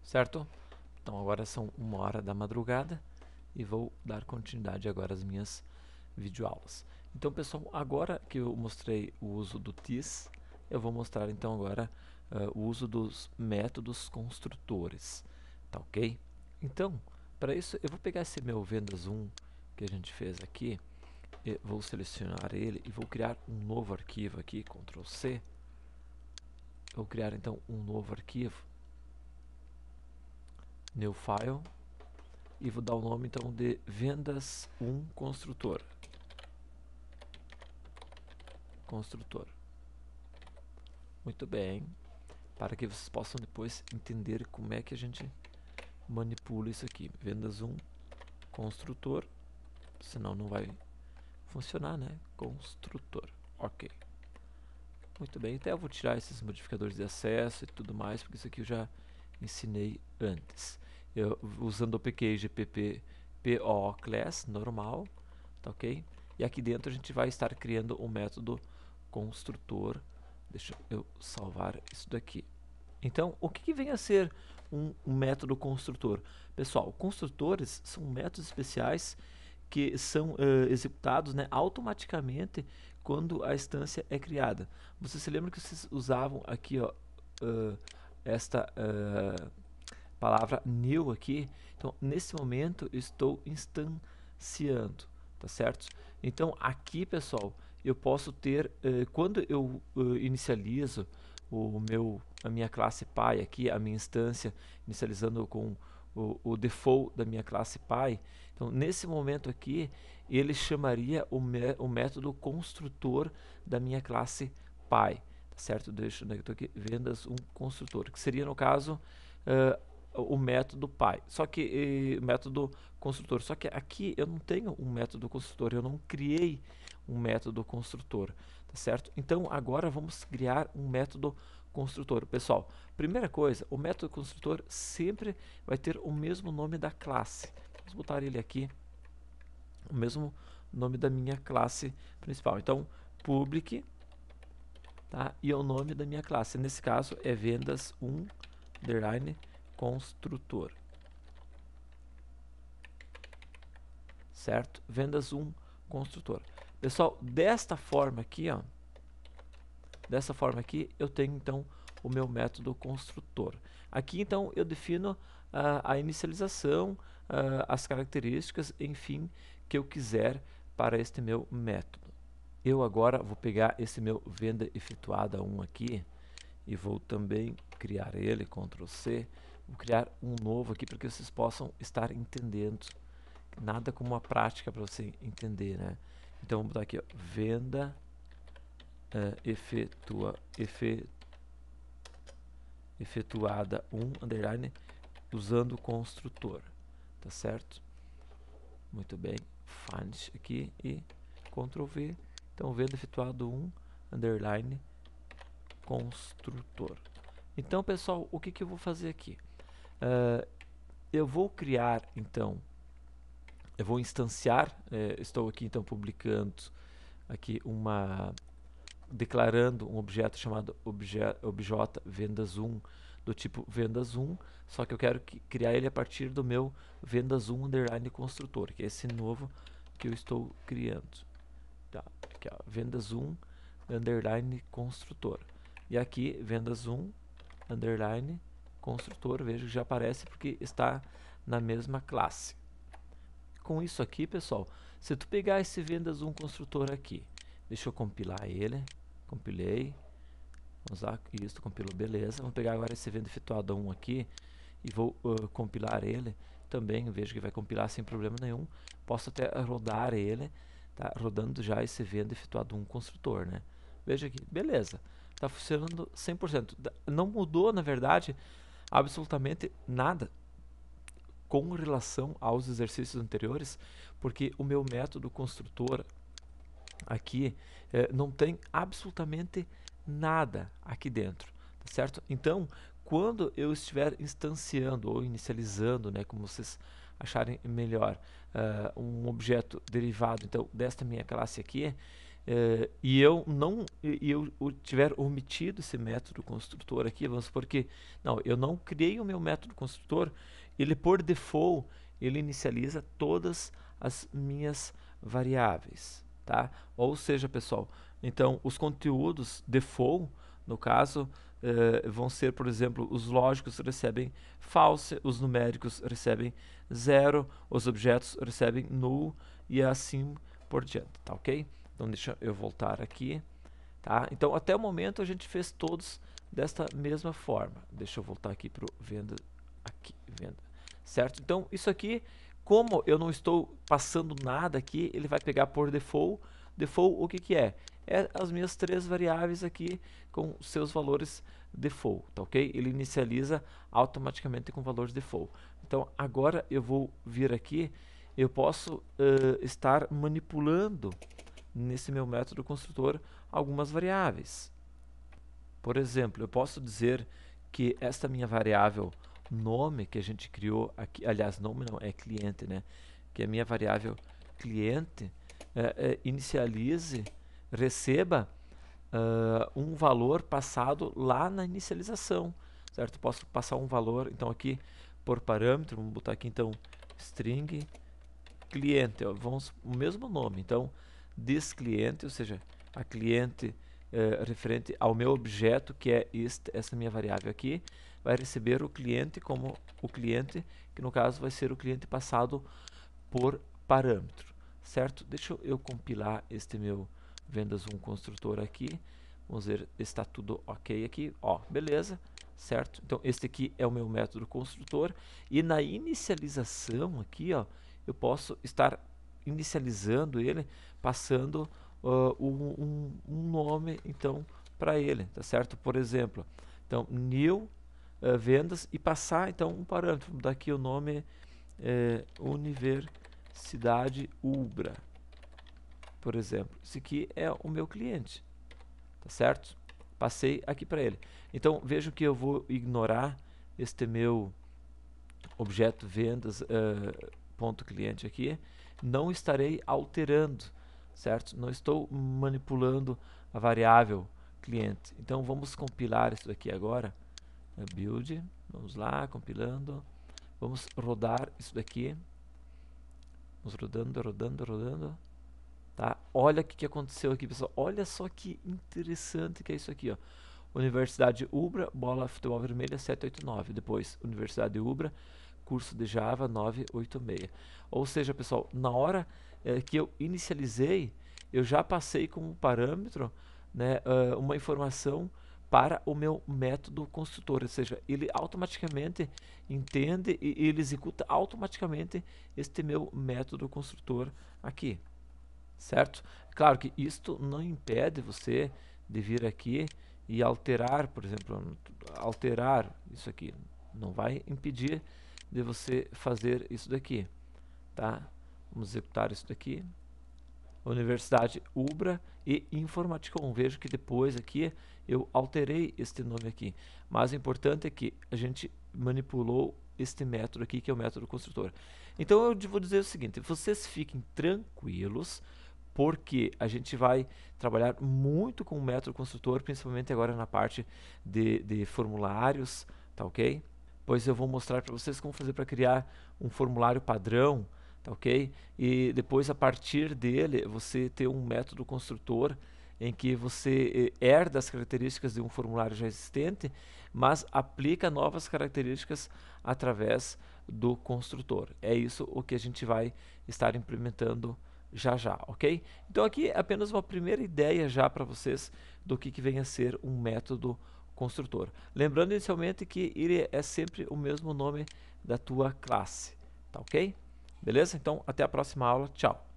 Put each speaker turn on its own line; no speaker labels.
certo? Então agora são 1h da madrugada e vou dar continuidade agora às minhas videoaulas. Então pessoal, agora que eu mostrei o uso do TIS, eu vou mostrar então agora o uso dos métodos construtores, tá ok? Então, para isso eu vou pegar esse meu vendas 1 que a gente fez aqui, e vou selecionar ele e vou criar um novo arquivo aqui, Ctrl C. Vou criar então um novo arquivo, New File, e vou dar o nome então de vendas 1 construtor. Muito bem, para que vocês possam depois entender como é que a gente manipula isso aqui. Vendas 1 construtor, senão não vai funcionar, né? Construtor, ok. Muito bem, até eu vou tirar esses modificadores de acesso e tudo mais, porque isso aqui eu já ensinei antes. Usando o pkg po class normal, tá ok? E aqui dentro a gente vai estar criando o método construtor. Deixa eu salvar isso daqui. Então, o que vem a ser um método construtor? Pessoal, construtores são métodos especiais que são executados, né, automaticamente quando a instância é criada. Você se lembra que vocês usavam aqui, ó, esta palavra new aqui? Então, nesse momento, eu estou instanciando, tá certo? Então, aqui, pessoal, eu posso ter, quando eu inicializo a minha classe Pi aqui, a minha instância, inicializando com o default da minha classe Pi. Então, nesse momento aqui, ele chamaria o método construtor da minha classe Pi, tá certo? Deixa eu aqui, vendas um construtor, que seria no caso o método Pi, só que método construtor. Só que aqui eu não tenho um método construtor, eu não criei um método construtor, tá certo? Então agora vamos criar um método construtor. Pessoal, primeira coisa, o método construtor sempre vai ter o mesmo nome da classe. Vamos botar ele aqui, o mesmo nome da minha classe principal. Então, public, tá? E o nome da minha classe, nesse caso é vendas 1 underline construtor, certo? Vendas 1 construtor. Pessoal, desta forma aqui, ó, dessa forma aqui, eu tenho então o meu método construtor. Aqui então eu defino a inicialização, as características, enfim, que eu quiser para este meu método. Eu agora vou pegar esse meu venda efetuada 1 aqui e vou também criar ele, Ctrl C. Vou criar um novo aqui para que vocês possam estar entendendo. Nada como uma prática para você entender, né? Então vamos botar aqui, ó, venda efetuada 1 underline usando o construtor, tá certo? Muito bem, find aqui e Ctrl V. Então venda efetuado 1 underline construtor. Então pessoal, o que eu vou fazer aqui? Eu vou criar então, eu vou instanciar, estou aqui então publicando aqui declarando um objeto chamado obj vendas 1 do tipo vendas 1, só que eu quero criar ele a partir do meu vendas 1 underline construtor, que é esse novo que eu estou criando. Tá, aqui ó, vendas 1 underline construtor. E aqui vendas 1 underline construtor, veja que já aparece porque está na mesma classe. Com isso aqui, pessoal, se tu pegar esse vendas 1 construtor aqui, deixa eu compilar ele, compilei, vamos lá, isso, compilou, beleza. Vamos pegar agora esse venda efetuado 1 aqui e vou compilar ele também, vejo que vai compilar sem problema nenhum. Posso até rodar ele, tá rodando já esse venda efetuado 1 construtor, né? Veja aqui, beleza, está funcionando 100%. Não mudou, na verdade, absolutamente nada com relação aos exercícios anteriores, porque o meu método construtor aqui não tem absolutamente nada aqui dentro, tá certo? Então, quando eu estiver instanciando ou inicializando, né, como vocês acharem melhor, um objeto derivado então desta minha classe aqui, e eu não e eu tiver omitido esse método construtor aqui, vamos supor que não, eu não criei o meu método construtor, ele por default ele inicializa todas as minhas variáveis, tá? Ou seja, pessoal, então os conteúdos default, no caso, vão ser, por exemplo, os lógicos recebem false, os numéricos recebem zero, os objetos recebem null e assim por diante, tá ok? Então deixa eu voltar aqui, tá? Então até o momento a gente fez todos desta mesma forma. Deixa eu voltar aqui para o venda, aqui, venda, certo? Então isso aqui, como eu não estou passando nada aqui, ele vai pegar por default. Default o que que é? É as minhas três variáveis aqui com seus valores default, tá ok? Ele inicializa automaticamente com valores default. Então agora eu vou vir aqui, eu posso estar manipulando nesse meu método construtor algumas variáveis. Por exemplo, eu posso dizer que esta minha variável nome que a gente criou aqui, aliás, nome não, é cliente, né? Que a minha variável cliente inicialize, receba um valor passado lá na inicialização, certo? Posso passar um valor, então aqui por parâmetro, vamos botar aqui então string cliente, ó, vamos o mesmo nome, então this cliente, ou seja, a cliente referente ao meu objeto, que é essa minha variável aqui, vai receber o cliente como o cliente, que no caso vai ser o cliente passado por parâmetro, certo? Deixa eu compilar este meu vendas 1 construtor aqui, vamos ver, está tudo ok aqui, ó, beleza, certo? Então este aqui é o meu método construtor, e na inicialização aqui, ó, eu posso estar inicializando ele, passando um nome então para ele, tá certo? Por exemplo, então new vendas e passar então um parâmetro, vamos dar aqui o nome Universidade Ubra, por exemplo. Esse aqui é o meu cliente, tá certo? Passei aqui para ele. Então vejo que eu vou ignorar este meu objeto vendas ponto cliente aqui, não estarei alterando, certo? Não estou manipulando a variável cliente. Então vamos compilar isso daqui agora. Build, vamos lá, compilando. Vamos rodar isso daqui. Vamos rodando, rodando, rodando. Tá? Olha o que aconteceu aqui, pessoal. Olha só que interessante que é isso aqui, ó. Universidade Ubra, bola futebol vermelha 789. Depois, Universidade Ubra, curso de Java 986. Ou seja, pessoal, na hora que eu inicializei, eu já passei como parâmetro, né, uma informação para o meu método construtor, ou seja, ele automaticamente entende e ele executa automaticamente este meu método construtor aqui, certo? Claro que isto não impede você de vir aqui e alterar, por exemplo, alterar isso aqui, não vai impedir de você fazer isso daqui, tá? Vamos executar isso daqui. Universidade Ubra e Informaticom. Vejo que depois aqui eu alterei este nome aqui, mas o importante é que a gente manipulou este método aqui, que é o método construtor. Então eu vou dizer o seguinte, vocês fiquem tranquilos, porque a gente vai trabalhar muito com o método construtor, principalmente agora na parte de formulários, tá ok? Pois eu vou mostrar para vocês como fazer para criar um formulário padrão, tá ok? E depois, a partir dele, você ter um método construtor em que você herda as características de um formulário já existente, mas aplica novas características através do construtor. É isso o que a gente vai estar implementando já já, ok? Então aqui é apenas uma primeira ideia já para vocês do que vem a ser um método construtor. Lembrando inicialmente que ele é sempre o mesmo nome da tua classe, tá ok? Beleza? Então até a próxima aula, tchau!